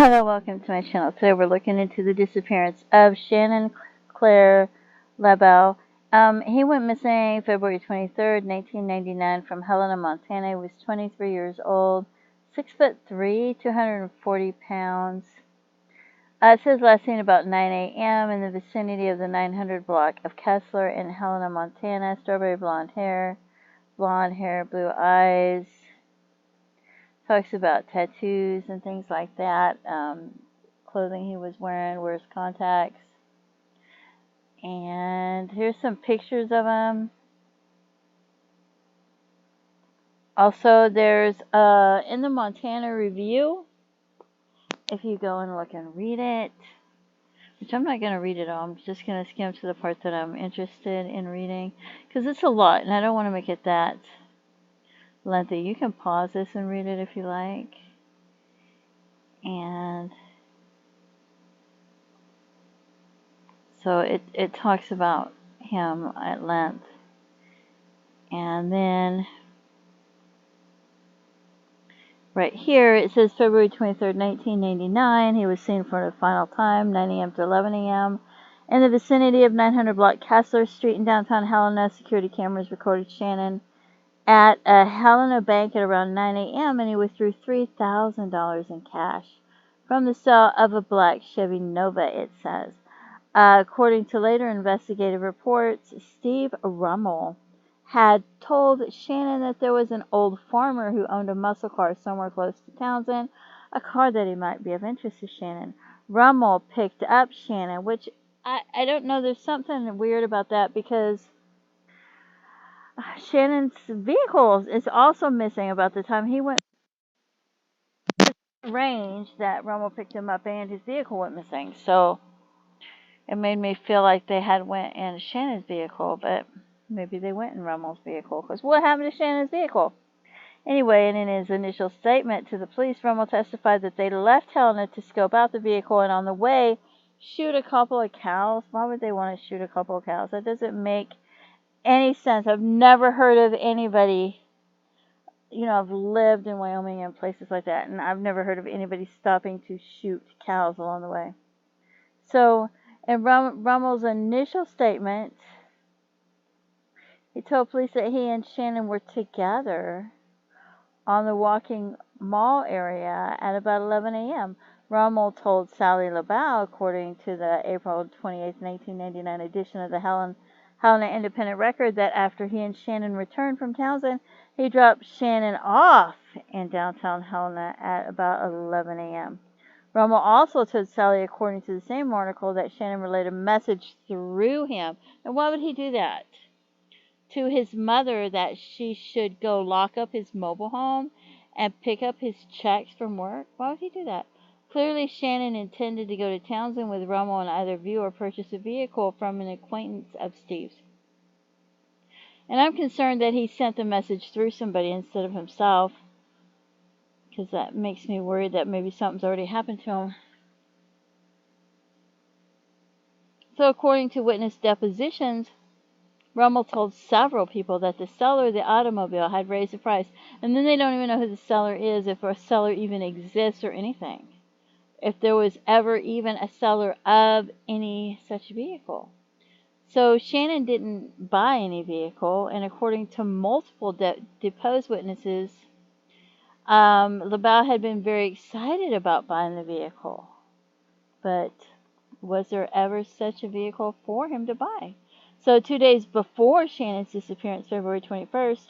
Hello, welcome to my channel. Today we're looking into the disappearance of Shannon Clair LaBau. He went missing February 23rd, 1999 from Helena, Montana. He was 23 years old, 6'3", 240 pounds. It says last seen about 9 a.m. in the vicinity of the 900 block of Kessler in Helena, Montana. Strawberry blonde hair, blue eyes. Talks about tattoos and things like that, clothing he was wears contacts, and here's some pictures of him. Also, there's in the Montana Review, if you go and look and read it, which I'm not going to read it all, I'm just going to skim to the part that I'm interested in reading, because it's a lot, and I don't want to make it that lengthy. You can pause this and read it if you like. And so it talks about him at length. And then right here it says February 23rd, 1999. He was seen for the final time, 9 a.m. to 11 a.m. in the vicinity of 900 block Kessler Street in downtown Helena. Security cameras recorded Shannon at a Helena bank at around 9 a.m. and he withdrew $3,000 in cash from the cell of a black Chevy Nova, it says. According to later investigative reports, Steve Rummel had told Shannon that there was an old farmer who owned a muscle car somewhere close to Townsend, a car that he might be of interest to Shannon. Rummel picked up Shannon, which I don't know, there's something weird about that, because Shannon's vehicle is also missing about the time he went to the range that Rummel picked him up, and his vehicle went missing. So it made me feel like they had went in Shannon's vehicle, but maybe they went in Rummel's vehicle, because what happened to Shannon's vehicle? Anyway, and in his initial statement to the police, Rummel testified that they left Helena to scope out the vehicle and on the way shoot a couple of cows. Why would they want to shoot a couple of cows? That doesn't make any sense. I've never heard of anybody, I've lived in Wyoming and places like that, and I've never heard of anybody stopping to shoot cows along the way. So, in Rummel's initial statement, he told police that he and Shannon were together on the walking mall area at about 11 a.m. Rummel told Sally LaBau, according to the April 28, 1999 edition of the Helena Independent Record, that after he and Shannon returned from Townsend, he dropped Shannon off in downtown Helena at about 11 a.m. Rummel also told Sally, according to the same article, that Shannon relayed a message through him. And why would he do that? To his mother, that she should go lock up his mobile home and pick up his checks from work? Why would he do that? Clearly, Shannon intended to go to Townsend with Rummel and either view or purchase a vehicle from an acquaintance of Steve's. And I'm concerned that he sent the message through somebody instead of himself, because that makes me worried that maybe something's already happened to him. So according to witness depositions, Rummel told several people that the seller of the automobile had raised the price, and then they don't even know who the seller is, if a seller even exists or anything, if there was ever even a seller of any such vehicle. So Shannon didn't buy any vehicle, and according to multiple deposed witnesses, LaBau had been very excited about buying the vehicle. But was there ever such a vehicle for him to buy? So 2 days before Shannon's disappearance, February 21st,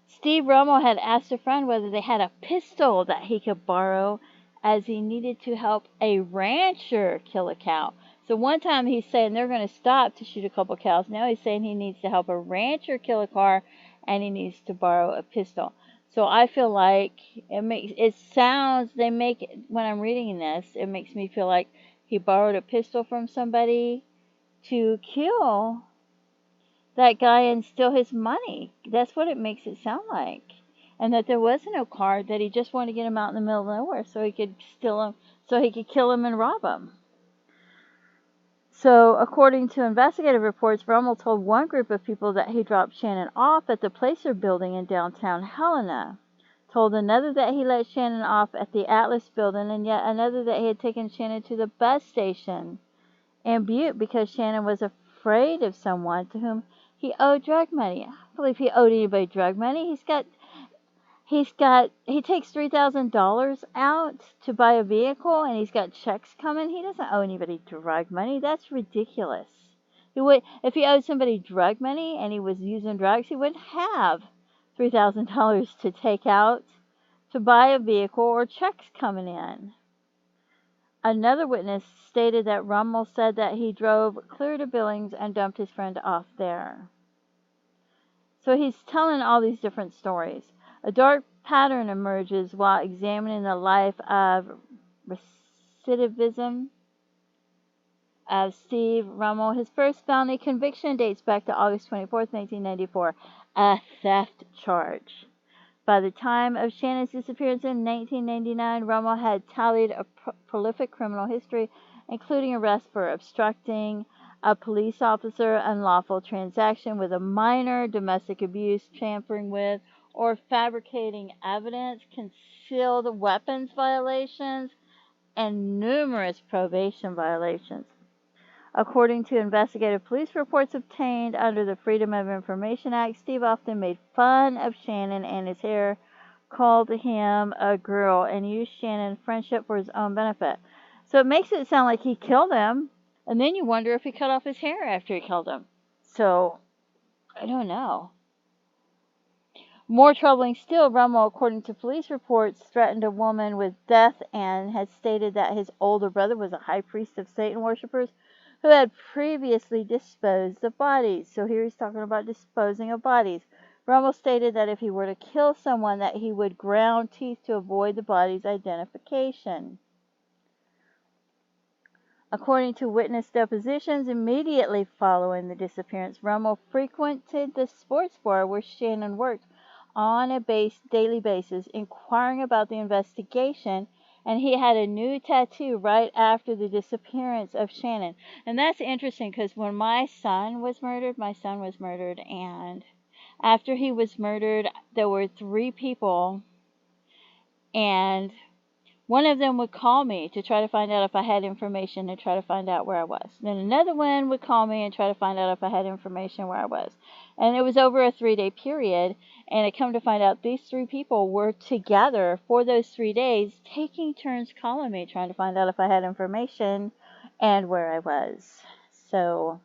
Steve Rummel had asked a friend whether they had a pistol that he could borrow, as he needed to help a rancher kill a cow. So one time he's saying they're going to stop to shoot a couple cows. Now he's saying he needs to help a rancher kill a car, and he needs to borrow a pistol. So I feel like when I'm reading this, it makes me feel like he borrowed a pistol from somebody to kill that guy and steal his money. That's what it makes it sound like. And that there was no car, that he just wanted to get him out in the middle of nowhere so he could steal him, so he could kill him and rob him. So, according to investigative reports, Rummel told one group of people that he dropped Shannon off at the Placer building in downtown Helena. told another that he let Shannon off at the Atlas building, and yet another that he had taken Shannon to the bus station in Butte because Shannon was afraid of someone to whom he owed drug money. I don't believe he owed anybody drug money. He takes $3,000 out to buy a vehicle, and he's got checks coming. He doesn't owe anybody drug money. That's ridiculous. If he owed somebody drug money and he was using drugs, he wouldn't have $3,000 to take out to buy a vehicle or checks coming in. Another witness stated that Rummel said that he drove clear to Billings and dumped his friend off there. So he's telling all these different stories. A dark pattern emerges while examining the life of recidivism of Steve Rummel. His first felony conviction dates back to August 24, 1994, a theft charge. By the time of Shannon's disappearance in 1999, Rummel had tallied a prolific criminal history, including arrests for obstructing a police officer, unlawful transaction with a minor, domestic abuse, tampering with or fabricating evidence, concealed weapons violations, and numerous probation violations. According to investigative police reports obtained under the Freedom of Information Act, Steve often made fun of Shannon and his hair, called him a girl, and used Shannon's friendship for his own benefit. So it makes it sound like he killed him, and then you wonder if he cut off his hair after he killed him. So, I don't know. More troubling still, Rummel, according to police reports, threatened a woman with death and had stated that his older brother was a high priest of Satan worshippers who had previously disposed of bodies. So here he's talking about disposing of bodies. Rummel stated that if he were to kill someone, that he would ground teeth to avoid the body's identification. According to witness depositions, immediately following the disappearance, Rummel frequented the sports bar where Shannon worked on a daily basis, inquiring about the investigation, and he had a new tattoo right after the disappearance of Shannon. And that's interesting because when my son was murdered, and after he was murdered, there were 3 people, and one of them would call me to try to find out if I had information and try to find out where I was. Then another one would call me and try to find out if I had information where I was. And it was over a 3-day period, and it come to find out these 3 people were together for those 3 days, taking turns calling me, trying to find out if I had information and where I was. So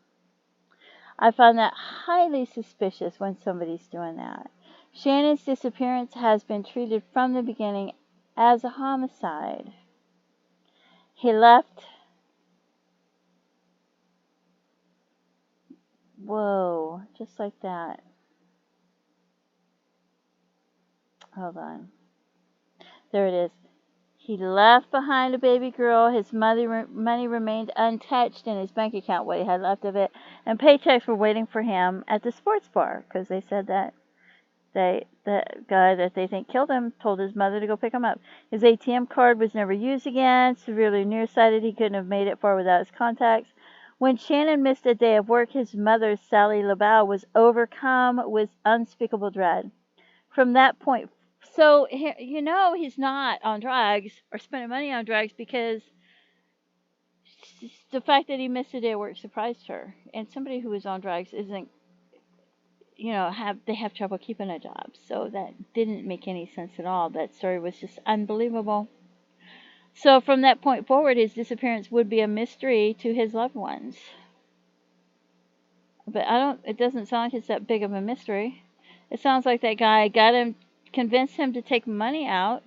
I find that highly suspicious when somebody's doing that. Shannon's disappearance has been treated from the beginning as a homicide. He left. Whoa, just like that. Hold on. There it is. He left behind a baby girl. His money remained untouched in his bank account, what he had left of it, and paychecks were waiting for him at the sports bar because they said that the guy that they think killed him told his mother to go pick him up. His ATM card was never used again. Severely nearsighted, he couldn't have made it far without his contacts. When Shannon missed a day of work, his mother, Sally LaBau, was overcome with unspeakable dread. From that point, so he's not on drugs or spending money on drugs because the fact that he missed a day of work surprised her. And somebody who is on drugs isn't they have trouble keeping a job. So that didn't make any sense at all. That story was just unbelievable. So from that point forward, his disappearance would be a mystery to his loved ones. But it doesn't sound like it's that big of a mystery. It sounds like that guy convinced him to take money out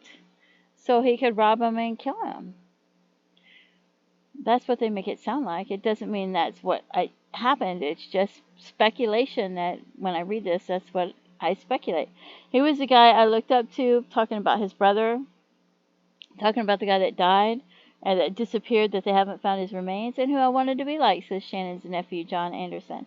so he could rob him and kill him. That's what they make it sound like. It doesn't mean that's what happened. It's just speculation that when I read this, that's what I speculate. He was the guy I looked up to, talking about his brother, talking about the guy that died and that disappeared, that they haven't found his remains, and who I wanted to be like, says Shannon's nephew, John Anderson.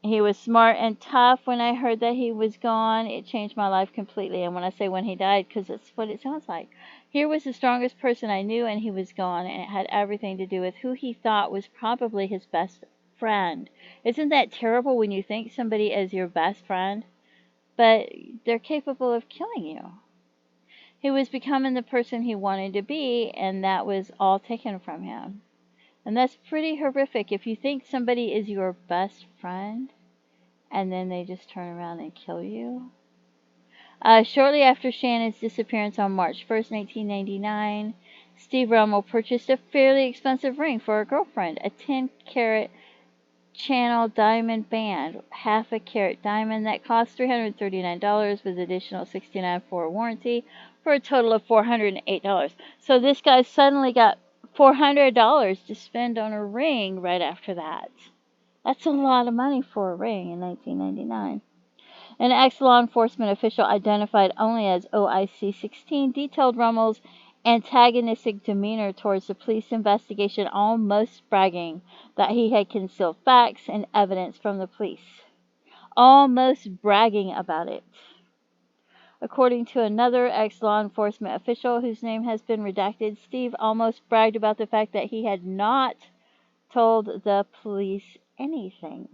He was smart and tough. When I heard that he was gone, it changed my life completely. And when I say when he died, because that's what it sounds like. Here was the strongest person I knew, and he was gone, and it had everything to do with who he thought was probably his best friend. Isn't that terrible when you think somebody is your best friend, but they're capable of killing you. He was becoming the person he wanted to be, and that was all taken from him. And that's pretty horrific if you think somebody is your best friend and then they just turn around and kill you. Shortly after Shannon's disappearance on March 1st, 1999, Steve Rummel purchased a fairly expensive ring for a girlfriend, a 10-carat channel diamond band, half a carat diamond that cost $339 with additional $69 for warranty, for a total of $408. So this guy suddenly got $400 to spend on a ring right after that. That's a lot of money for a ring in 1999. An ex-law enforcement official identified only as OIC-16 detailed Rummel's antagonistic demeanor towards the police investigation, almost bragging that he had concealed facts and evidence from the police. Almost bragging about it. According to another ex-law enforcement official whose name has been redacted, Steve almost bragged about the fact that he had not told the police anything.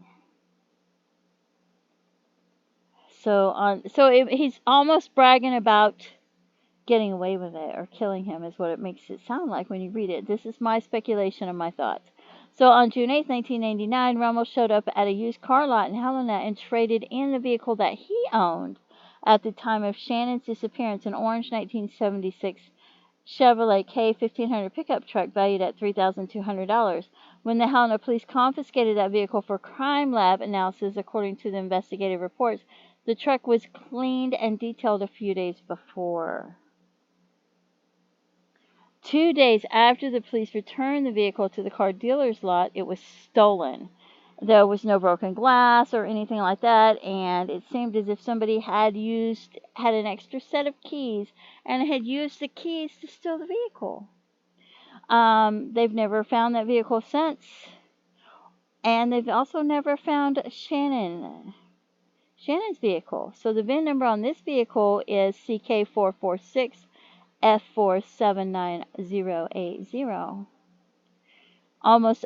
He's almost bragging about getting away with it or killing him is what it makes it sound like when you read it. This is my speculation and my thoughts. So on June 8, 1999, Rummel showed up at a used car lot in Helena and traded in the vehicle that he owned at the time of Shannon's disappearance, an orange 1976 Chevrolet K1500 pickup truck valued at $3,200. When the Helena police confiscated that vehicle for crime lab analysis, according to the investigative reports, the truck was cleaned and detailed a few days before. 2 days after the police returned the vehicle to the car dealer's lot, it was stolen. There was no broken glass or anything like that, and it seemed as if somebody had an extra set of keys and had used the keys to steal the vehicle. They've never found that vehicle since, and they've also never found Shannon's vehicle. So the VIN number on this vehicle is CK446F479080. Almost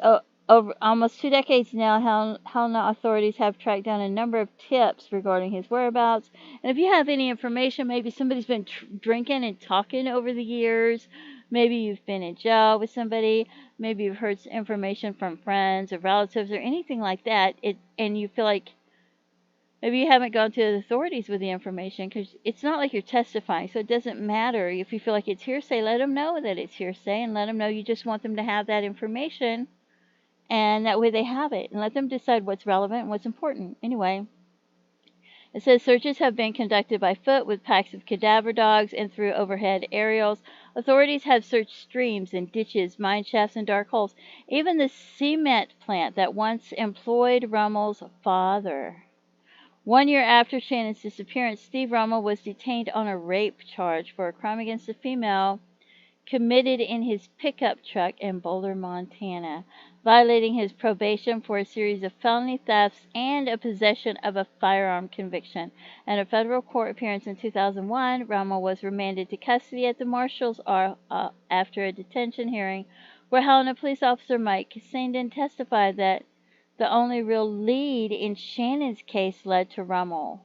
2 decades now, Helena authorities have tracked down a number of tips regarding his whereabouts. And if you have any information, maybe somebody's been drinking and talking over the years, maybe you've been in jail with somebody, maybe you've heard information from friends or relatives or anything like that, and you feel like maybe you haven't gone to the authorities with the information because it's not like you're testifying, so it doesn't matter. If you feel like it's hearsay, let them know that it's hearsay and let them know you just want them to have that information, and that way they have it, and let them decide what's relevant and what's important. Anyway, it says searches have been conducted by foot with packs of cadaver dogs and through overhead aerials. Authorities have searched streams and ditches, mine shafts, and dark holes, even the cement plant that once employed Rummel's father. 1 year after Shannon's disappearance, Steve Rummel was detained on a rape charge for a crime against a female committed in his pickup truck in Boulder, Montana, violating his probation for a series of felony thefts and a possession of a firearm conviction. At a federal court appearance in 2001, Rummel was remanded to custody at the Marshals after a detention hearing where Helena police officer Mike Sandin testified that the only real lead in Shannon's case led to Rummel.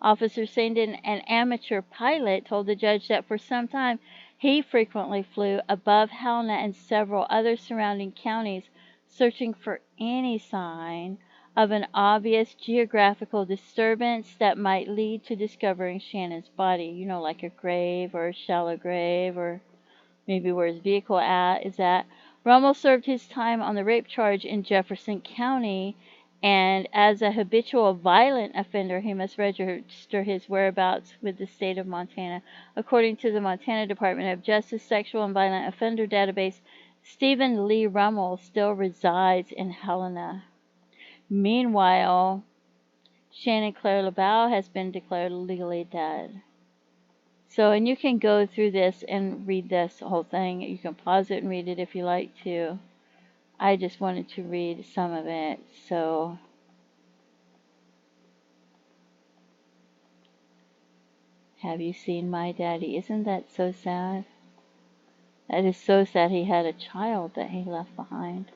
Officer Sandin, an amateur pilot, told the judge that for some time he frequently flew above Helena and several other surrounding counties, searching for any sign of an obvious geographical disturbance that might lead to discovering Shannon's body. You know, like a grave or a shallow grave, or maybe where his vehicle is at. Rummel served his time on the rape charge in Jefferson County, and as a habitual violent offender, he must register his whereabouts with the state of Montana. According to the Montana Department of Justice Sexual and Violent Offender Database, Stephen Lee Rummel still resides in Helena. Meanwhile, Shannon Clair LaBau has been declared legally dead. So, and you can go through this and read this whole thing. You can pause it and read it if you like to. I just wanted to read some of it. So, have you seen my daddy? Isn't that so sad? That is so sad. He had a child that he left behind.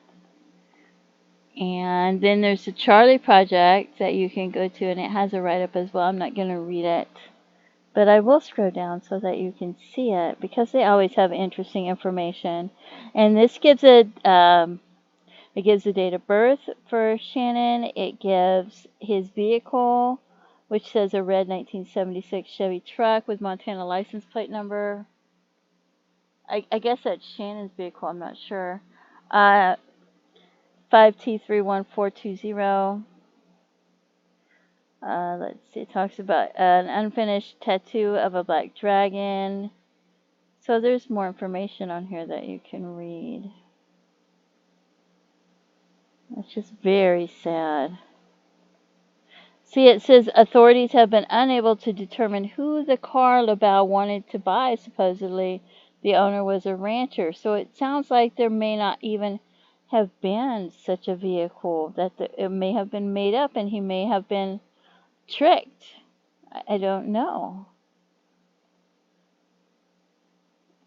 And then there's the Charlie Project that you can go to, and it has a write-up as well. I'm not going to read it, but I will scroll down so that you can see it, because they always have interesting information. And this gives it gives the date of birth for Shannon. It gives his vehicle, which says a red 1976 Chevy truck with Montana license plate number. I guess that's Shannon's vehicle, I'm not sure. 5T31420. Let's see, it talks about an unfinished tattoo of a black dragon. So there's more information on here that you can read. It's just very sad. See, it says authorities have been unable to determine who the car LaBau wanted to buy. Supposedly, the owner was a rancher. So it sounds like there may not even have been such a vehicle, that it may have been made up and he may have been tricked. I don't know.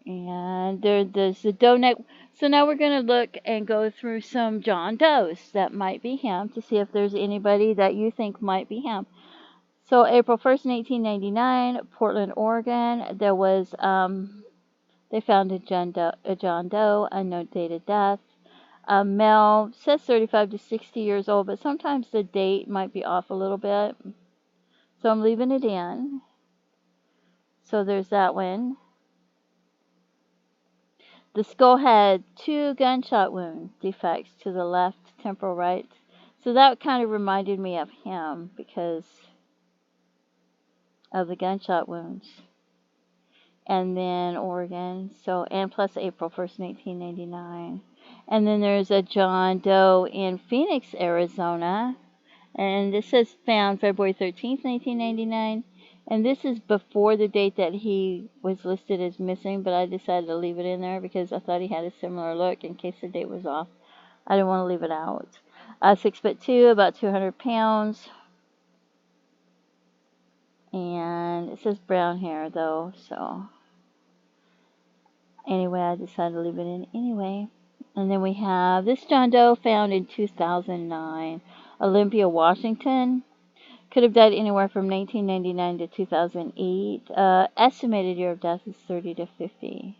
And there's the doe neck. So now we're going to look and go through some John Does that might be him, to see if there's anybody that you think might be him. So April 1st, 1899, Portland, Oregon, there was, they found a John Doe, unknown date of death. Male, says 35 to 60 years old, but sometimes the date might be off a little bit. So I'm leaving it in. So there's that one. The skull had 2 gunshot wound defects to the left temporal right. So that kind of reminded me of him because of the gunshot wounds. And then Oregon, so, and plus April 1st, 1999. And then there's a John Doe in Phoenix, Arizona. And this says found February 13th, 1999. And this is before the date that he was listed as missing, but I decided to leave it in there because I thought he had a similar look in case the date was off. I didn't want to leave it out. 6'2", about 200 pounds. And it says brown hair though, so anyway, I decided to leave it in anyway. And then we have this John Doe found in 2009, Olympia, Washington. Could have died anywhere from 1999 to 2008. Estimated year of death is 30 to 50.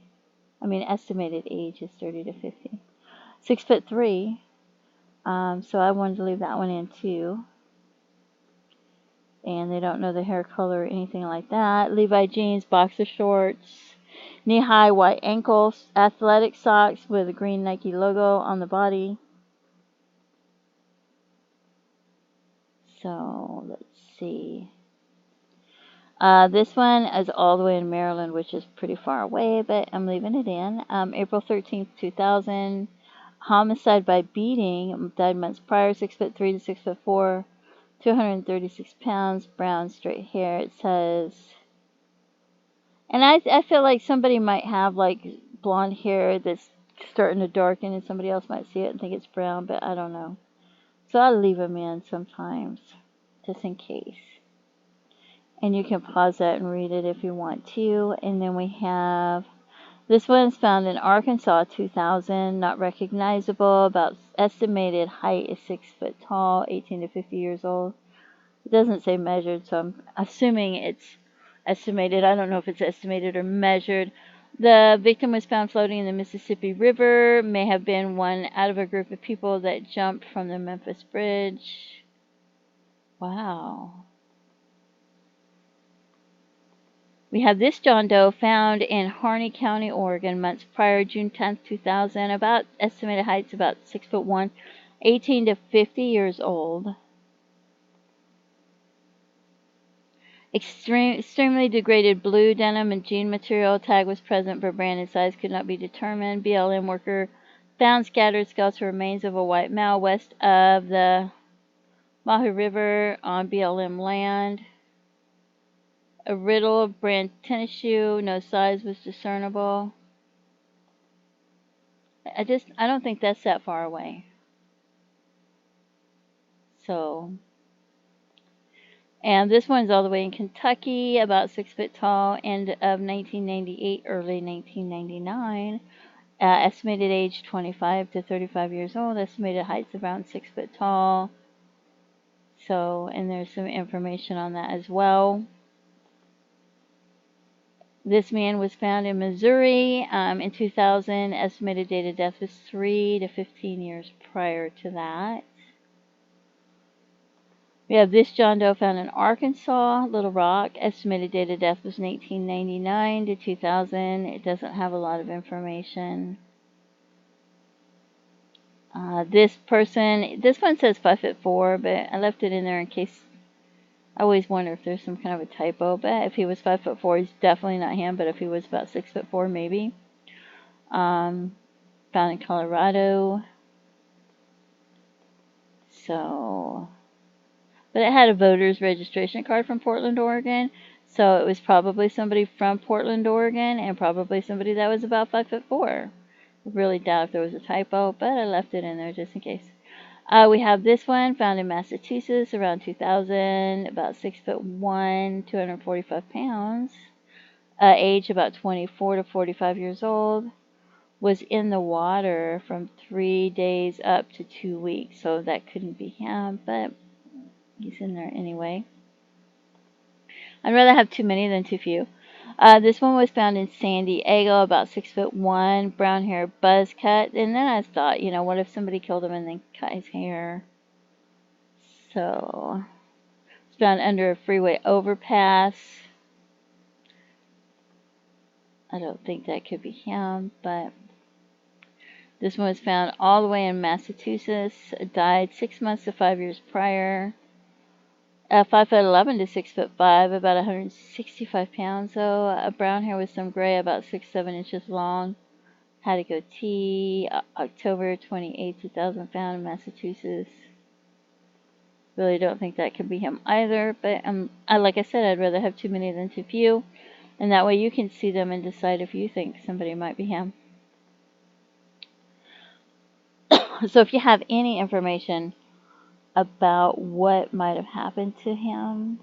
Estimated age is 30 to 50. 6'3". So I wanted to leave that one in too. And they don't know the hair color or anything like that. Levi jeans, boxer shorts, knee-high white ankles, athletic socks with a green Nike logo on the body. So let's see. This one is all the way in Maryland, which is pretty far away, but I'm leaving it in. April 13th, 2000. Homicide by beating. Died months prior. 6'3" to 6'4", 236 pounds. Brown, straight hair. It says. And I feel like somebody might have like blonde hair that's starting to darken, and somebody else might see it and think it's brown, but I don't know. So I'll leave them in sometimes, just in case. And you can pause that and read it if you want to. And then we have, this one's found in Arkansas, 2000, not recognizable, about estimated height is 6 foot tall, 18 to 50 years old. It doesn't say measured, so I'm assuming it's estimated. I don't know if it's estimated or measured. The victim was found floating in the Mississippi River, may have been one out of a group of people that jumped from the Memphis Bridge. Wow. We have this John Doe found in Harney County, Oregon, months prior, June 10th, 2000. About estimated heights about 6'1", 18 to 50 years old. Extremely degraded blue denim and jean material. Tag was present, but brand and size could not be determined. BLM worker found scattered skeletal remains of a white male west of the Mahu River on BLM land. A riddle of brand tennis shoe. No size was discernible. I don't think that's that far away. So, and this one's all the way in Kentucky, about 6 foot tall, end of 1998, early 1999. Estimated age 25 to 35 years old. Estimated height's around 6 foot tall. So, and there's some information on that as well. This man was found in Missouri in 2000. Estimated date of death was 3 to 15 years prior to that. We have this John Doe found in Arkansas, Little Rock. Estimated date of death was 1999 to 2000. It doesn't have a lot of information. This one says 5'4", but I left it in there in case. I always wonder if there's some kind of a typo, but if he was 5'4", he's definitely not him, but if he was about 6'4", maybe. Found in Colorado. So, but it had a voter's registration card from Portland, Oregon, so it was probably somebody from Portland, Oregon, and probably somebody that was about 5'4". I really doubt if there was a typo, but I left it in there just in case. We have this one found in Massachusetts around 2000, about 6'1", 245 pounds. Age about 24 to 45 years old. Was in the water from 3 days up to 2 weeks, so that couldn't be him, but he's in there anyway. I'd rather have too many than too few. This one was found in San Diego, about 6'1", brown hair, buzz cut. And then I thought, what if somebody killed him and then cut his hair? So, it's found under a freeway overpass. I don't think that could be him, but this one was found all the way in Massachusetts. Died 6 months to 5 years prior. 5'11" to 6'5", about 165 pounds though. Brown hair with some gray, about 6-7 inches long. Had a goatee. October 28, 2000, found in Massachusetts. Really don't think that could be him either, but like I said, I'd rather have too many than too few, and that way you can see them and decide if you think somebody might be him. So if you have any information about what might have happened to him,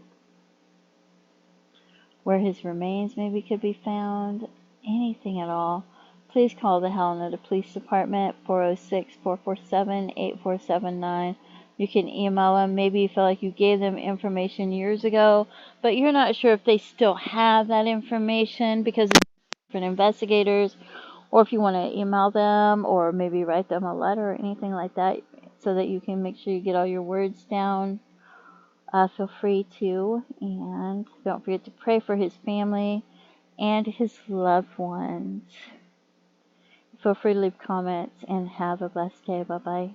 where his remains maybe could be found, anything at all, please call the Helena Police Department, 406-447-8479. You can email them. Maybe you feel like you gave them information years ago, but you're not sure if they still have that information because it's different investigators, or if you want to email them or maybe write them a letter or anything like that so that you can make sure you get all your words down. Feel free to, and don't forget to pray for his family and his loved ones. Feel free to leave comments and have a blessed day. Bye-bye.